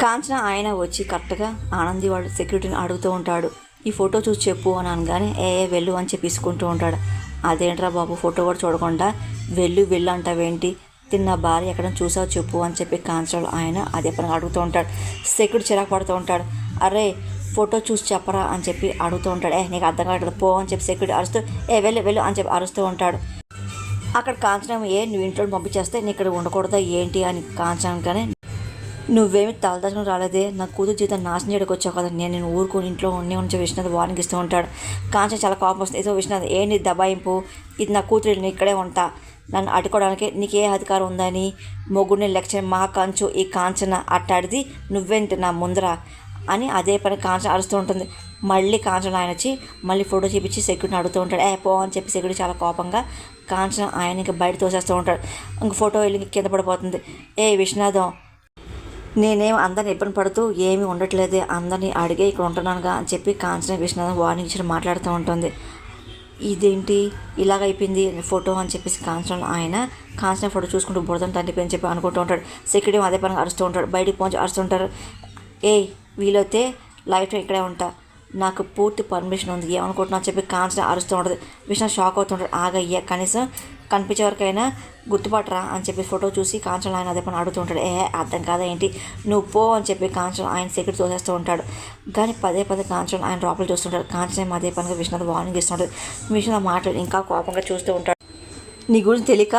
కాంచన ఆయన వచ్చి కరెక్ట్గా ఆనంది వాడు సెక్యూరిటీని అడుగుతూ ఉంటాడు. ఈ ఫోటో చూసి చెప్పు అని అనగానే వెళ్ళు అని చెప్పి తీసుకుంటూ ఉంటాడు. అదేంట్రా బాబు, ఫోటో కూడా చూడకుండా వెళ్ళు అంటావేంటి, తిన్న భార్య ఎక్కడ చూసావు చెప్పు అని చెప్పి కాంచనలో ఆయన అదే పనిగా అడుగుతూ ఉంటాడు. సెక్యూరిటీ చిరాకు పడుతూ ఉంటాడు. అరే ఫోటో చూసి చెప్పరా అని చెప్పి అడుగుతూ ఉంటాడు. నీకు అర్థం కావట్లేదు పో అని చెప్పి సెక్యూరిటీ అరుస్తూ వెళ్ళు అని చెప్పి అరుస్తూ ఉంటాడు. అక్కడ కాంచనం నువ్వు ఇంట్లో పంపించేస్తే నీ ఇక్కడ ఉండకూడదా ఏంటి అని కాంచనం కానీ నువ్వేమి తలదాచుకుని రాలేదే, నా కూతురు జీవితం నాశనం చేయడానికి వచ్చావు కదా, నేను ఊరుకొని ఇంట్లో ఉంచి విష్ణుది వార్నింగ్ ఇస్తూ ఉంటాడు. కాంచన చాలా కోపం వస్తుంది. ఏదో విష్ణుది ఏంటి దబాయింపు, ఇది నా కూతురు, నేను ఇక్కడే ఉంటా, నన్ను అడ్డుకోవడానికి నీకే అధికారం ఉందని మొగ్గుని లెక్చర్ మహా కంచు ఈ కాంచన అట్టాడిది నువ్వేంటి నా ముందర అని అదే పని కాంచన అరుస్తూ ఉంటుంది. మళ్ళీ కాంచన ఆయన వచ్చి మళ్ళీ ఫోటో చూపించి సెక్యూరిటీని అడుగుతూ ఉంటాడు. పో అని చెప్పి సెక్యూరిటీ చాలా కోపంగా కాంచన ఆయన ఇంకా బయట తోసేస్తూ ఉంటాడు. ఇంక ఫోటో వెళ్ళి కింద పడిపోతుంది. విశ్వనాథం, నేనేం అందరిని ఇబ్బంది పడుతూ ఏమీ ఉండట్లేదే, అందరినీ అడిగే ఇక్కడ ఉంటున్నానుగా అని చెప్పి కాంచన విశ్వనాథం వార్నింగ్ ఇచ్చి మాట్లాడుతూ ఉంటుంది. ఇదేంటి ఇలాగైపోయింది ఫోటో అని చెప్పేసి కాంచన ఫోటో చూసుకుంటూ బురదను తండ్రిపోయి అని చెప్పి అనుకుంటూ ఉంటాడు. సెక్యూరిటీ అదే పని అరుస్తూ ఉంటాడు. బయటికి పోంచి అరుస్తుంటారు. వీలైతే లైఫ్ ఇక్కడే ఉంటా, నాకు పూర్తి పర్మిషన్ ఉంది, ఏమనుకుంటున్నా అని చెప్పి కాంచన అరుస్తూ ఉంటుంది. విష్ణు షాక్ అవుతుంటాడు. ఆగయ్యా, కనీసం కనిపించే వరకైనా గుర్తుపట్టరా అని చెప్పి ఫోటో చూసి కాంచన ఆయన అదే పని అడుగుతూ ఉంటాడు. అర్థం కాదా ఏంటి, నువ్వు పో అని చెప్పి కాంచన ఆయన సెక్యూరిటీ తోసేస్తూ ఉంటాడు. కానీ పదే కాంచన ఆయన లోపల చూస్తుంటాడు. కాంచన అదే పనిగా విష్ణు వార్నింగ్ ఇస్తుంటాడు. విష్ణు మాటలు ఇంకా కోపంగా చూస్తూ ఉంటాడు. నీ గురించి తెలియక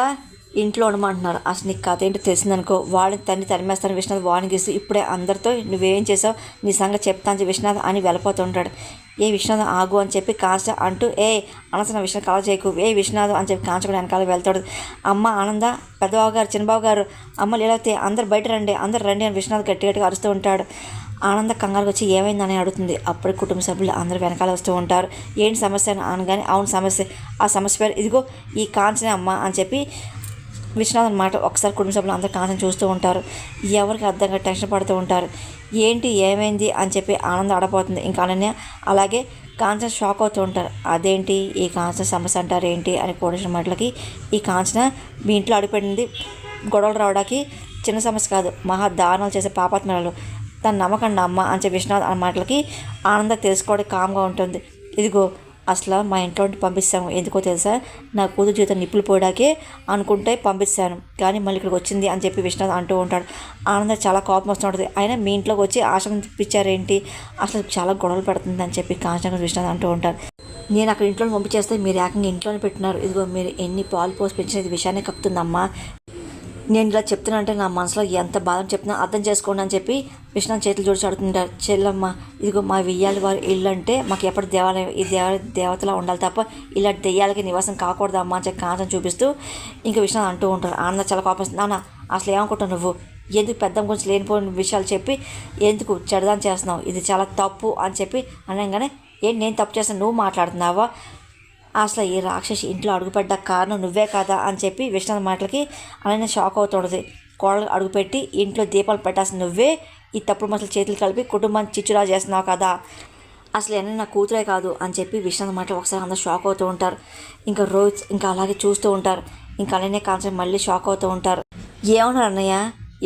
ఇంట్లో ఉండమంటున్నారు, అసలు నీకు కథ ఏంటో తెలిసిందనుకో వాళ్ళని తరిమేస్తాను విశ్వనాథ్ వార్నింగ్ ఇస్తూ ఇప్పుడే అందరితో నువ్వేం చేసావు నీ సంగతి చెప్తాను విశ్వనాథ్ అని వెళ్ళిపోతుంటాడు. విశ్వనాథ్ ఆగు అని చెప్పి కాంచ అంటూ అనసన విశ్వనాథ్ కళ చేయకు విశ్వనాథ్ అని చెప్పి కాంచ కూడా వెనకాల వెళ్తాడు. అమ్మ ఆనంద, పెద్దబాబు గారు, చిన్నబాబు గారు, అమ్మ లేకపోతే అందరు బయట రండి అని విశ్వనాథ్ గట్టిగా అరుస్తూ ఉంటాడు. ఆనంద కంగారుకి వచ్చి ఏమైందని అడుగుతుంది. అప్పుడు కుటుంబ సభ్యులు అందరూ వెనకాల వస్తూ ఉంటారు. ఏంటి సమస్య అని అనగానే అవును సమస్య, ఆ సమస్య పేరు ఇదిగో ఈ కాంచనే అమ్మ అని చెప్పి విశ్వనాథ్ అన్నమాట. ఒకసారి కుటుంబ సభ్యులు అందరూ కాంచన చూస్తూ ఉంటారు. ఎవరికి అర్థంగా టెన్షన్ పడుతూ ఉంటారు. ఏంటి ఏమైంది అని చెప్పి ఆనందం ఆడపోతుంది. ఇంకా అనన్య అలాగే కాంచన షాక్ అవుతూ ఉంటారు. అదేంటి ఈ కాంచన సమస్య అంటారు ఏంటి అని కోటేశ్వర మాటలకి ఈ కాంచన మీ ఇంట్లో అడిపెట్టింది గొడవలు రావడానికి చిన్న సమస్య కాదు, మహా దారుణాలు చేసే పాపాత్మలు, తన నమ్మకండి అమ్మ అని చెప్పి విశ్వనాథ్ అన్న మాటలకి ఆనందం తెలుసుకోవడానికి కామ్గా ఉంటుంది. ఇదిగో అసలు మా ఇంట్లో పంపిస్తాము, ఎందుకో తెలుసా, నా కూతురు జీవితం నిప్పులు పోయడాకే అనుకుంటే పంపిస్తాను, కానీ మళ్ళీ ఇక్కడికి వచ్చింది అని చెప్పి విశ్వనాథ్ అంటూ ఉంటాడు. ఆనందం చాలా కోపం వస్తుంటుంది. ఆయన మీ ఇంట్లోకి వచ్చి ఆశ్రమం తెప్పించారేంటి, అసలు చాలా గొడవలు పెడుతుంది అని చెప్పి కాంచన విశ్వనాథ్ అంటూ ఉంటారు. నేను అక్కడ ఇంట్లో పంపించేస్తే మీరు ఏకంగా ఇంట్లోనే పెట్టినారు, ఇదిగో మీరు ఎన్ని పాలు పోసి పెంచిన ఇది విషయాన్ని కప్పుతుందమ్మా, నేను ఇలా చెప్తున్నా అంటే నా మనసులో ఎంత బాధని చెప్తున్నా అర్థం చేసుకోండి అని చెప్పి విశ్వనాథ్ చేతులు జోడిచి అడుగుతుంటారు. చెల్లమ్మ ఇదిగో మా వెయ్యాలి వారి ఇల్లు అంటే మాకు ఎప్పటి దేవాలయం, ఈ దేవతలా ఉండాలి తప్ప ఇలా దెయ్యాలకి నివాసం కాకూడదమ్మా అని చెప్పి కాంచన చూపిస్తూ ఇంకా విశ్వనాథ్ అంటూ ఉంటారు. ఆనంద చాలా కోపం, నాన్న అసలు ఏమనుకుంటావు నువ్వు, ఎందుకు పెద్ద గురించి లేనిపోయిన విషయాలు చెప్పి ఎందుకు చెడదాని చేస్తున్నావు, ఇది చాలా తప్పు అని చెప్పి అనగానే ఏంటి నేను తప్పు చేస్తాను నువ్వు మాట్లాడుతున్నావా, అసలు ఈ రాక్షసి ఇంట్లో అడుగుపెట్ట కారణం నువ్వే కదా అని చెప్పి విశ్వనాథ్ మాటలకి అలానే షాక్ అవుతుంటుంది. కోడలు అడుగుపెట్టి ఇంట్లో దీపాలు పెట్టాల్సిన నువ్వే ఈ తప్పుడు మసలు చేతులు కలిపి కుటుంబాన్ని చిచ్చురా చేస్తున్నావు కదా, అసలు ఎన్న నా కూతురే కాదు అని చెప్పి విశ్వనాథ్ మాటలు ఒకసారి అందరూ షాక్ అవుతూ ఉంటారు. ఇంకా రోహిత్ ఇంకా అలాగే చూస్తూ ఉంటారు. ఇంకా అలానే కాంచన మళ్ళీ షాక్ అవుతూ ఉంటారు. ఏమన్నారు అన్నయ్య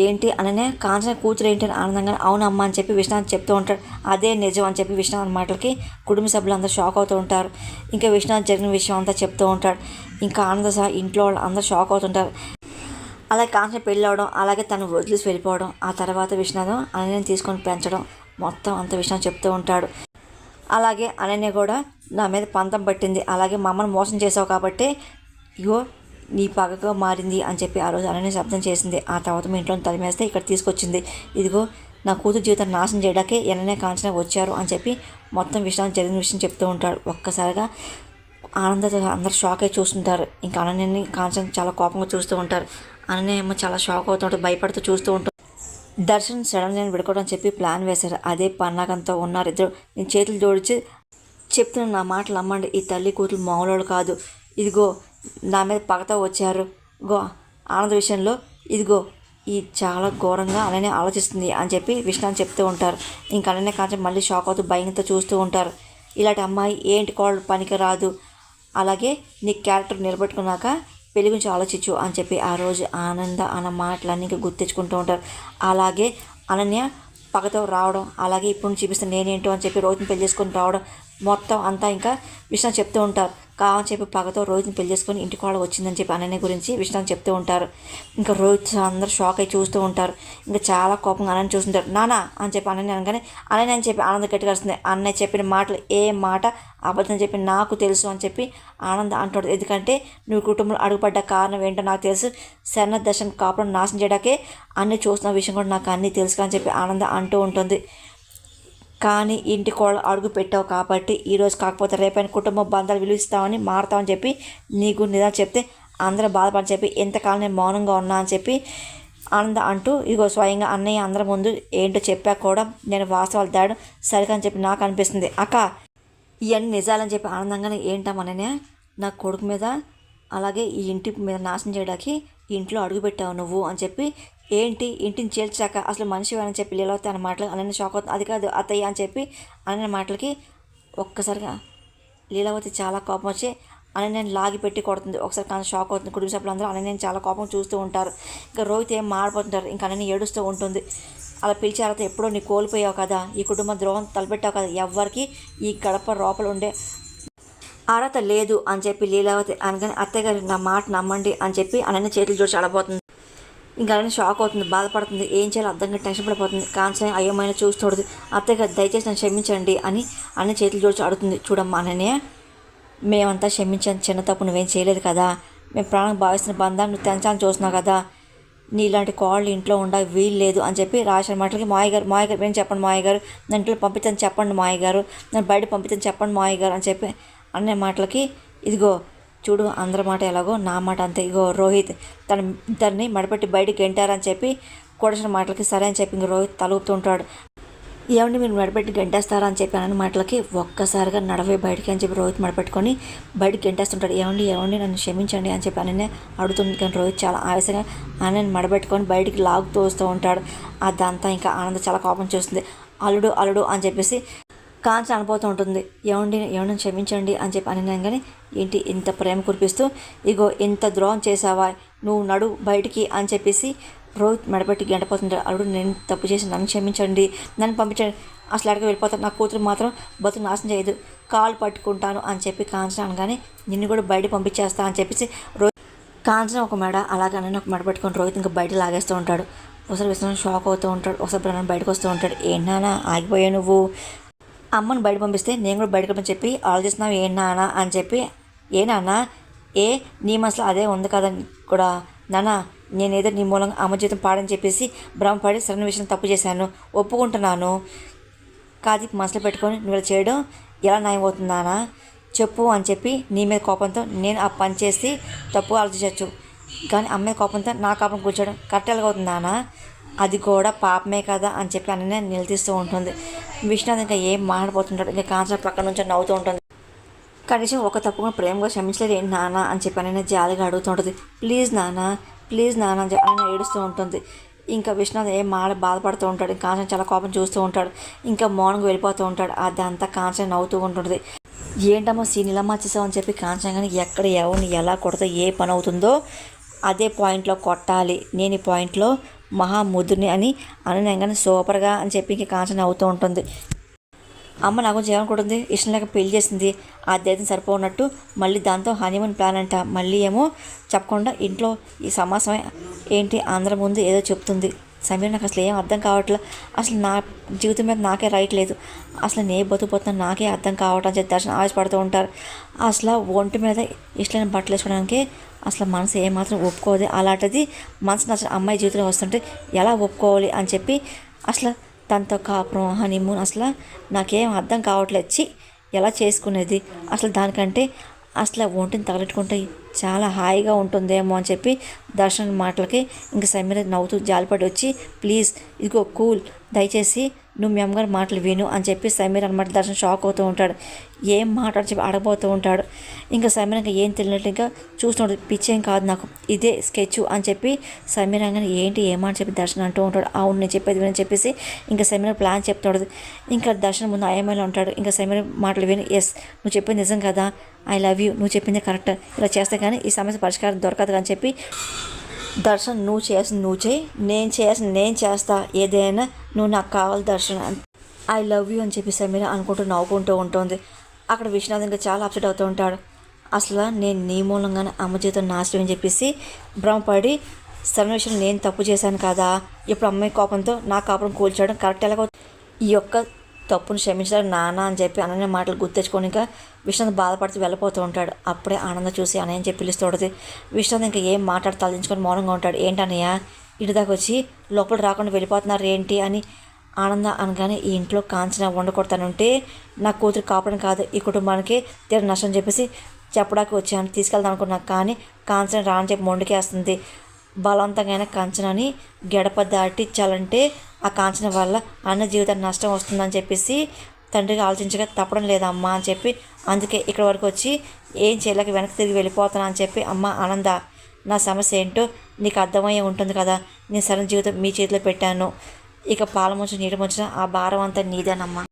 ఏంటి అననే కాంచన కూతురు ఏంటి అని ఆనందంగా అవునమ్మ అని చెప్పి విశ్వనాథ్ చెప్తూ ఉంటాడు. అదే నిజం అని చెప్పి విశ్వనాథ్ మాటలకి కుటుంబ సభ్యులు అందరూ షాక్ అవుతూ ఉంటారు. ఇంకా విశ్వనాథ్ జరిగిన విషయం అంతా చెప్తూ ఉంటాడు. ఇంకా ఆనంద సహా ఇంట్లో వాళ్ళు అందరూ షాక్ అవుతుంటారు. అలాగే కాంచన పెళ్ళి అవడం, అలాగే తను వదిలేసి వెళ్ళిపోవడం, ఆ తర్వాత విశ్వనాథం అనన్యని తీసుకొని పెంచడం మొత్తం అంత విషయం చెప్తూ ఉంటాడు. అలాగే అనన్య కూడా నా మీద పంతం పట్టింది, అలాగే మా అమ్మను మోసం చేసావు కాబట్టి ఇగో నీ పగగా మారింది అని చెప్పి ఆ రోజు అనన్య శబ్దం చేసింది. ఆ తర్వాత మీ ఇంట్లో తరిమేస్తే ఇక్కడ తీసుకొచ్చింది, ఇదిగో నా కూతురు జీవితాన్ని నాశనం చేయడానికే ఎన్ననే కాంచన వచ్చారు అని చెప్పి మొత్తం విషయాన్ని జరిగిన విషయం చెప్తూ ఉంటాడు. ఒక్కసారిగా ఆనందంతో అందరు షాక్ అయి చూస్తుంటారు. ఇంకా అనన్యని కాంచన చాలా కోపంగా చూస్తూ ఉంటారు. అనన్య ఏమో చాలా షాక్ అవుతుంటారు, భయపడుతూ చూస్తూ ఉంటారు. దర్శన్ సడన్ నేను విడుకోవడం చెప్పి ప్లాన్ వేశారు. అదే పన్నాగంతో ఉన్నారు ఇద్దరు. నేను చేతులు జోడించి చెప్తున్న నా మాటలు నమ్మండి, ఈ తల్లి కూతురు మామూలు కాదు, ఇదిగో నా మీద పగతో వచ్చారు, గో ఆనంద విషయంలో ఇదిగో ఈ చాలా ఘోరంగా అలానే ఆలోచిస్తుంది అని చెప్పి విష్ణు చెప్తూ ఉంటారు. ఇంకా అలానే కాంచన మళ్ళీ షాక్ అవుతూ భయంతో చూస్తూ ఉంటారు. ఇలాంటి అమ్మాయి ఏంటి కోడలు పనికి రాదు, అలాగే నీ క్యారెక్టర్ నిలబెట్టుకున్నాక పెళ్లి గురించి ఆలోచించు అని చెప్పి ఆ రోజు ఆనంద అన్న మాటలన్నీ ఇంకా గుర్తించుకుంటూ ఉంటారు. అలాగే అనన్య పగతో రావడం, అలాగే ఇప్పుడు చూపిస్తాను నేనేంటో అని చెప్పి రోహిత్ని పెళ్లి చేసుకొని రావడం, మొత్తం అంతా ఇంకా విష్ణు చెప్తూ ఉంటారు. కావని చెప్పి పగతో రోహిత్ని పెళ్లి చేసుకొని ఇంటికి కూడా వచ్చిందని చెప్పి అనన్య గురించి విష్ణు చెప్తూ ఉంటారు. ఇంకా రోహిత్ అందరూ షాక్ అయి చూస్తూ ఉంటారు. ఇంకా చాలా కోపంగా అనన్య చూస్తుంటారు. నానా అని చెప్పి అనన్య అనగానే అనన్య అని చెప్పి ఆనంద్ గట్టిగా వస్తుంది. అన్నయ్య చెప్పిన మాటలు ఏ మాట అబద్ధం చెప్పి నాకు తెలుసు అని చెప్పి ఆనంద్ అంటాడు. ఎందుకంటే నువ్వు కుటుంబంలో అడుగుపడ్డ కారణం ఏంటో నాకు తెలుసు, శరణ దర్శన్ కాపురం నాశనం చేయడాకే అన్నీ చూస్తున్న విషయం కూడా నాకు అన్నీ తెలుసు అని చెప్పి ఆనంద్ అంటూ ఉంటుంది. కానీ ఇంటి కోళ్ళు అడుగు పెట్టావు కాబట్టి ఈరోజు కాకపోతే రేపైన కుటుంబ బంధాలు విలువిస్తామని మారుతామని చెప్పి నీకు నిజం చెప్తే అందరూ బాధపడని చెప్పి ఎంతకాలం నేను మౌనంగా ఉన్నా అని చెప్పి ఆనంద అంటూ ఇగో స్వయంగా అన్నయ్య అందరి ముందు ఏంటో చెప్పాక కూడా నేను వాస్తవాలు దాడు సరికని చెప్పి నాకు అనిపిస్తుంది. అక్క ఇవన్నీ నిజాలని చెప్పి ఆనందంగానే ఏంటమ్మనే నా కొడుకు మీద అలాగే ఈ ఇంటి మీద నాశనం చేయడానికి ఇంట్లో అడుగుపెట్టావు నువ్వు అని చెప్పి, ఏంటి ఇంటిని చేల్చాక అసలు మనిషి అని చెప్పి లీలవతి అన్న మాటలు అనన్య షాక్ అవుతుంది. అది కాదు అత్తయ్య అని చెప్పి అనన్య మాటలకి ఒక్కసారిగా లీలావతి చాలా కోపం వచ్చి అనన్యని లాగి పెట్టి కొడుతుంది. ఒకసారి కానీ షాక్ అవుతుంది. కుటుంబ సభ్యులందరూ అనన్యని చాలా కోపం చూస్తూ ఉంటారు. ఇంకా రోహిత్ ఏం మాడిపోతుంటారు. ఇంకా అనన్య ఏడుస్తూ ఉంటుంది. అలా పిలిచారతో ఎప్పుడో నీ కోల్పోయావు కదా, ఈ కుటుంబ ద్రోహం తలపెట్టావు కదా, ఎవ్వరికి ఈ గడప లోపల ఉండే అర్హత లేదు అని చెప్పి లీలావతి అనగానే అత్తయ్య గారు నా మాట నమ్మండి అని చెప్పి అనన్య చేతులు చూసి అడబోతుంది. ఇంకా అలానే షాక్ అవుతుంది, బాధపడుతుంది, ఏం చేయాలో అర్థంగా టెన్షన్ పడిపోతుంది. కాంచన అయ్యమైన చూస్తూడదు. అత్తయ్య గారు దయచేసి నన్ను క్షమించండి అని అన్ని చేతులు చూసి అడుగుతుంది. చూడమ్మా అనన్య, మేమంతా క్షమించాను, చిన్న తప్పు నువ్వేం చేయలేదు కదా, మేము ప్రాణం భావిస్తున్న బంధాన్ని నువ్వు తెంచాలని చూస్తున్నావు కదా, నీలాంటి కోళ్ళు ఇంట్లో ఉండ వీలు లేదు అని చెప్పి రాసిన మాటలకి మాయ గారు ఏం చెప్పండి మాయ గారు, నన్ను ఇంట్లో పంపించని చెప్పండి మాయ గారు, నన్ను బయట పంపించని చెప్పండి మాయ గారు అని చెప్పి అనే మాటలకి ఇదిగో చూడు అందరి మాట ఎలాగో నా మాట అంతే, ఇగో రోహిత్ తన ఇద్దరిని మడపెట్టి బయటికి గెంటారని చెప్పి కొడిసిన మాటలకి సరే అని చెప్పి ఇంక రోహిత్ తలుపుతూ ఉంటాడు. ఏమండి మీరు మడపెట్టి గెంటేస్తారా అని చెప్పి అన్న మాటలకి ఒక్కసారిగా నడవే బయటికి అని చెప్పి రోహిత్ మడపెట్టుకొని బయటికి గెంటేస్తుంటాడు. ఏమండి నన్ను క్షమించండి అని చెప్పి అననే అడుగుతుంది. కానీ రోహిత్ చాలా ఆవేశంగా అనని మడబెట్టుకొని బయటికి లాగుతూ వస్తూ ఉంటాడు. అదంతా ఇంకా ఆనందం చాలా కోపం చేస్తుంది. అల్లుడు అని చెప్పేసి కాంచన అనిపోతూ ఉంటుంది. ఏమండి క్షమించండి అని చెప్పి అనగానే ఏంటి ఇంత ప్రేమ కురిపిస్తూ ఇగో ఇంత ద్రోహం చేసావా నువ్వు నడు బయటికి అని చెప్పేసి రోహిత్ మెడపెట్టి గంటపోతుంటాడు. అల్లుడు నేను తప్పు చేసి నన్ను క్షమించండి, నన్ను పంపించండి, అసలు అడగ వెళ్ళిపోతాను, నా కూతురు మాత్రం బతుకు నాశనం చేయదు, కాలు పట్టుకుంటాను అని చెప్పి కాంచన అనగానే నిన్ను కూడా బయట పంపించేస్తా అని చెప్పేసి రోహిత్ కాంచన ఒక మెడ అలాగే ఒక మెడ పెట్టుకొని రోహిత్ ఇంకా బయట లాగేస్తూ ఉంటాడు. ఒకసారి విశ్వనాథ్ షాక్ అవుతూ ఉంటాడు. ఒకసారి బ్రహ్మ బయటకు వస్తూ ఉంటాడు. ఏంటన్నా ఆగిపోయావు నువ్వు, అమ్మని బయట పంపిస్తే నేను కూడా బయటకు అని చెప్పి ఆలోచిస్తున్నావు నాన్న అని చెప్పి నాన్న నీ మనసులో అదే ఉంది కదా కూడా నాన్న, నేనేదో నీ మూలంగా అమ్మ జీవితం పాడని చెప్పేసి భ్రమపడి సరైన విషయం తప్పు చేశాను, ఒప్పుకుంటున్నాను, కాదు మనసులో పెట్టుకొని నువ్వు ఇలా చేయడం ఎలా న్యాయం అవుతుందానా చెప్పు అని చెప్పి నీ మీద కోపంతో నేను ఆ పని చేసి తప్పు ఆలోచించవచ్చు, కానీ అమ్మాయి కోపంతో నా కోపం కూర్చోవడం కరెక్ట్ ఎలాగ అవుతుందానా, అది కూడా పాపమే కదా అని చెప్పి అన్నీ నిలదీస్తూ ఉంటుంది. విశ్వనాథ్ ఇంకా ఏం మాట్లాడిపోతుంటాడు. ఇంకా కాంచన పక్కన నుంచి నవ్వుతూ ఉంటుంది. కనీసం ఒక తప్పుగా ప్రేమగా క్షమించలేదు ఏంటి నాన్న అని చెప్పి అన్నీ జాలిగా అడుగుతూ ఉంటుంది. ప్లీజ్ నాన్న అని చెప్పి అన్నీ ఏడుస్తూ ఉంటుంది. ఇంకా విశ్వనాథ్ ఏం బాధపడుతూ ఉంటాడు. కాంచన చాలా కోపం చూస్తూ ఉంటాడు. ఇంకా మౌనంగా వెళ్ళిపోతూ ఉంటాడు. అదంతా కాంచన నవ్వుతూ ఉంటుంది. ఏంటమ్మో సీనిలమ్మ చేసావు అని చెప్పి కాంచన కానీ ఎక్కడ ఎవరిని ఎలా కొడితే ఏ పని అవుతుందో అదే పాయింట్లో కొట్టాలి, నేను ఈ పాయింట్లో మహాముద్దుని అని అనగానే సూపర్గా అని చెప్పి ఇంక కాంచన అవుతూ ఉంటుంది. అమ్మ నాకు గురించి ఏమనుకుంటుంది, ఇష్టం లేక పెళ్లి చేసింది, ఆ దేశం సరిపోనట్టు మళ్ళీ దాంతో హనీమూన్ ప్లాన్ అంట, మళ్ళీ ఏమో చెప్పకుండా ఇంట్లో ఈ సమాసమే ఏంటి అందరి ముందు ఏదో చెప్తుంది. సమీర నాకు అసలు ఏం అర్థం కావట్లేదు, అసలు నా జీవితం మీద నాకే రైట్ లేదు, అసలు నే బతుకుపోతున్నా నాకే అర్థం కావటం చెప్పి దర్శనం ఆవేశపడుతూ ఉంటారు. అసలు ఒంటి మీద ఇష్టమైన బట్టలు వేసుకోవడానికి అసలు మనసు ఏమాత్రం ఒప్పుకోదు, అలాంటిది మనసు నచ్చిన అమ్మాయి జీవితంలో వస్తుంటే ఎలా ఒప్పుకోవాలి అని చెప్పి అసలు తనతో కాపురం హనీమూన్ అసలు నాకేం అర్థం కావట్లేదు, ఎలా చేసుకునేది, అసలు దానికంటే అసలు ఒంటిని తగలెట్టుకుంటే చాలా హాయిగా ఉంటుందేమో అని చెప్పి దర్శన్ మాటలకి ఇంక సమీర నవ్వుతూ జాలిపడి వచ్చి ప్లీజ్ ఇదిగో కూల్, దయచేసి నువ్వు మీ అమ్మగారి మాటలు విను అని చెప్పి సమీర్ అనమాట. దర్శన్ షాక్ అవుతూ ఉంటాడు. ఏం మాట్లాడి చెప్పి అడగబోతూ ఉంటాడు. ఇంకా సమీర్ ఇంకా ఏం తెలియనట్టు ఇంకా చూస్తుంటాడు. పిచ్చేం కాదు నాకు ఇదే స్కెచ్ అని చెప్పి సమీర్ అనగానే ఏంటి ఏమని చెప్పి దర్శన్ అంటూ ఉంటాడు. అవును నేను చెప్పేది విని చెప్పేసి ఇంకా సమీర్ ప్లాన్ చెప్తాడు. ఇంకా దర్శన్ ముందు ఐఎంఐలో ఉంటాడు. ఇంకా సమీర్ మాటలు విని ఎస్ నువ్వు చెప్పింది నిజం కదా, ఐ లవ్ యూ, నువ్వు చెప్పింది కరెక్ట్, ఇలా చేస్తే కానీ ఈ సమస్య పరిష్కారం దొరకదు అని చెప్పి దర్శన్ నువ్వు చేయాల్సింది నువ్వు చేయి, నేను చేయాల్సింది నేను చేస్తా, ఏదైనా నువ్వు నాకు కావాలి దర్శన్, ఐ లవ్ యూ అని చెప్పి సమీర అనుకుంటూ నవ్వుకుంటూ ఉంటుంది. అక్కడ విశ్వనాథ్ ఇంకా చాలా అప్సెట్ అవుతూ ఉంటాడు. అసలు నేను నీ మూలంగానే అమ్మ జీవితం నాశనం అని చెప్పేసి భ్రమపడి సన్నివేశం నేను తప్పు చేశాను కదా, ఇప్పుడు అమ్మాయి కోపంతో నా కాపురం కూల్చడం కరెక్ట్ ఎలాగో, ఈ యొక్క తప్పును క్షమించడం నాన్న అని చెప్పి అనన్య మాటలు గుర్తెచ్చుకొని ఇంకా విశ్వనాథ్ బాధపడుతూ వెళ్ళిపోతూ ఉంటాడు. అప్పుడే ఆనంద చూసి అనయ్య అని చెప్పి పిలుస్తుంటుంది. విశ్వనాథ్ ఇంకా ఏం మాట్లాడి తలదించుకొని మౌనంగా ఉంటాడు. ఏంటన్నయ్య ఇంటి దాకా వచ్చి లోపల రాకుండా వెళ్ళిపోతున్నారు ఏంటి అని ఆనంద అనగానే, ఈ ఇంట్లో కాంచన ఉండకూడతానంటే నా కూతురు కాపడం కాదు, ఈ కుటుంబానికి తీర నష్టం చెప్పేసి చెప్పడానికి వచ్చాను, తీసుకెళ్దాం అనుకున్నా, కానీ కాంచన రాని చెప్పి మొండికేస్తుంది. బలవంతంగా కాంచనని గడప దాటించాలంటే ఆ కాంచన వల్ల అన్న జీవితానికి నష్టం వస్తుందని చెప్పేసి తండ్రికి ఆలోచించగా తప్పడం లేదమ్మా అని చెప్పి, అందుకే ఇక్కడ వరకు వచ్చి ఏం చేయలేక వెనక్కి తిరిగి వెళ్ళిపోతున్నా అని చెప్పి, అమ్మ ఆనంద నా సమస్య ఏంటో నీకు అర్థమయ్యే ఉంటుంది కదా, నేను సరైన జీవితం మీ చేతిలో పెట్టాను, ఇక పాల ముంచు నీటి ముంచిన ఆ భారం అంతా నీదేనమ్మా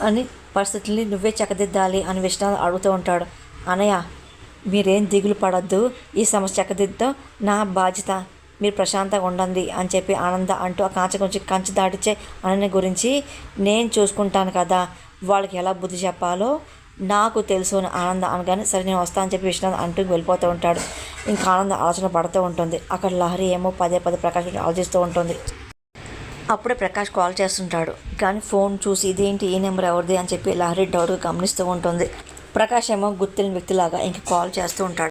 అని పరిస్థితుల్ని నువ్వే చక్కదిద్దాలి అని విశ్వనాథ్ అడుగుతూ ఉంటాడు. అనయ్య మీరేం దిగులు పడద్దు, ఈ సమస్య చక్కదిద్దడం నా బాధ్యత, మీరు ప్రశాంతంగా ఉండండి అని చెప్పి ఆనంద అంటూ ఆ కంచె దాటిచ్చే అనన్య గురించి నేను చూసుకుంటాను కదా, వాళ్ళకి ఎలా బుద్ధి చెప్పాలో నాకు తెలుసు అని ఆనంద అనగానే, సరే నేను వస్తాను అని చెప్పి విశ్వనాథ్ అంటూ వెళ్ళిపోతూ ఉంటాడు. ఇంకా ఆనంద ఆలోచన పడుతూ ఉంటుంది. అక్కడ లహరి ఏమో పదే ప్రకాష్ ఆలోచిస్తూ ఉంటుంది. అప్పుడే ప్రకాష్ కాల్ చేస్తుంటాడు, కానీ ఫోన్ చూసి ఇదేంటి ఈ నెంబర్ ఎవరిది అని చెప్పి లహరి డౌట్గా గమనిస్తూ ఉంటుంది. ప్రకాష్ ఏమో గుర్తులేని వ్యక్తిలాగా ఇంక కాల్ చేస్తూ ఉంటాడు.